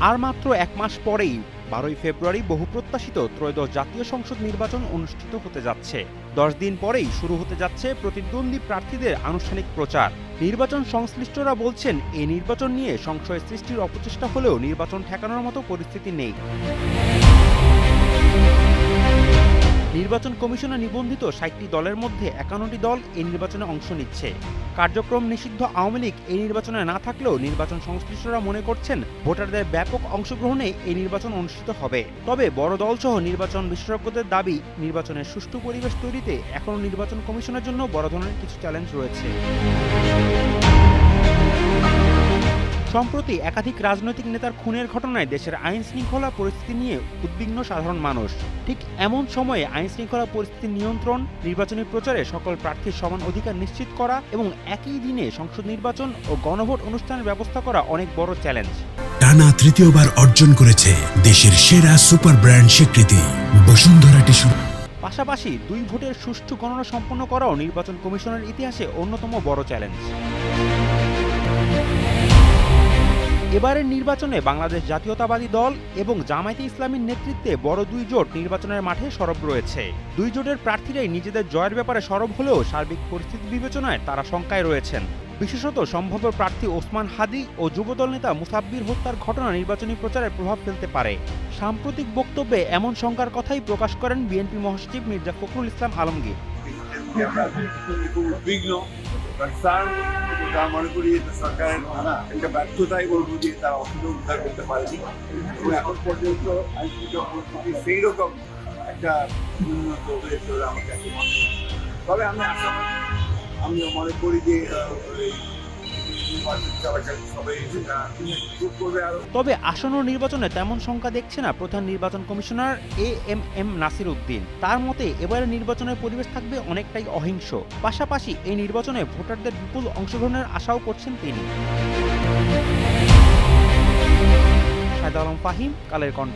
আর মাত্র এক মাস পরেই 12ই ফেব্রুয়ারি বহুপ্রত্যাশিত ত্রয়োদশ জাতীয় সংসদ নির্বাচন অনুষ্ঠিত হতে যাচ্ছে। 10 দিন পরেই শুরু হতে যাচ্ছে প্রতিদ্বন্দ্বী প্রার্থীদের আনুষ্ঠানিক প্রচার। নির্বাচন সংশ্লিষ্টরা বলছেন, এই নির্বাচন নিয়ে সংশয় সৃষ্টির অপচেষ্টা হলেও নির্বাচন ঠেকানোর মতো পরিস্থিতি নেই। নির্বাচন কমিশনে নিবন্ধিত 60টি দলের মধ্যে 51টি দল এই নির্বাচনে অংশ নিচ্ছে। কার্যক্রম নিষিদ্ধ আওয়ামী লীগ এই নির্বাচনে না থাকলেও নির্বাচন সংশ্লিষ্টরা মনে করছেন ভোটারদের ব্যাপক অংশগ্রহণে এই নির্বাচন অনুষ্ঠিত হবে। তবে বড় দলসহ নির্বাচন বিশেষজ্ঞদের দাবি, নির্বাচনের সুষ্ঠু পরিবেশ তৈরিতে এখনও নির্বাচন কমিশনের জন্য বড় ধরনের কিছু চ্যালেঞ্জ রয়েছে। সম্প্রতি একাধিক রাজনৈতিক নেতার খুনের ঘটনায় দেশের আইন শৃঙ্খলা পরিস্থিতি নিয়ে উদ্বিগ্ন সাধারণ মানুষ। ঠিক এমন সময়ে আইন শৃঙ্খলা পরিস্থিতি নিয়ন্ত্রণ, নির্বাচনী প্রচারে সকল প্রার্থীর সমান অধিকার নিশ্চিত করা এবং একই দিনে সংসদ নির্বাচন ও গণভোট অনুষ্ঠানের ব্যবস্থা করা অনেক বড় চ্যালেঞ্জ। টানা তৃতীয়বার অর্জন করেছে দেশের সেরা সুপার ব্র্যান্ড স্বীকৃতি বসুন্ধরা টিস্যু। পাশাপাশি 2 ভোটের সুষ্ঠু গণনা সম্পন্ন করাও নির্বাচন কমিশনের ইতিহাসে অন্যতম বড় চ্যালেঞ্জ। এবারের নির্বাচনে বাংলাদেশ জাতীয়তাবাদী দল এবং জামায়াতে ইসলামীর নেতৃত্বে বড় 2 জোট নির্বাচনের মাঠে সরব রয়েছে। 2 জোটের প্রার্থীরাই নিজেদের জয়ের ব্যাপারে সরব হলেও সার্বিক পরিস্থিতি বিবেচনায় তারা শঙ্কায় রয়েছেন। বিশেষত সম্ভাব্য প্রার্থী ওসমান হাদি ও যুবদল নেতা মুসাব্বির হত্যার ঘটনা নির্বাচনী প্রচারে প্রভাব ফেলতে পারে। সাম্প্রতিক বক্তব্যে এমন শঙ্কার কথাই প্রকাশ করেন বিএনপি মহাসচিব মির্জা ফখরুল ইসলাম আলমগীর। মনে করি সরকারের একটা ব্যর্থতাই বলবো যে তারা অসুবিধা উদ্ধার করতে পারেনি এবং এখন পর্যন্ত পরিস্থিতি সেই রকম একটা উন্নত হয়েছে আমার কাছে। তবে আমি মনে করি যে তবে আসন্ন নির্বাচনে তেমন শঙ্কা দেখছে না প্রধান নির্বাচন কমিশনার এএমএম নাসির উদ্দিন। তার মতে এবারের নির্বাচনের পরিবেশ থাকবে অনেকটাই অহিংস। পাশাপাশি এই নির্বাচনে ভোটারদের বিপুল অংশগ্রহণের আশাও করছেন তিনি। শাহেদ আলম ফাহিম, কালের কণ্ঠ।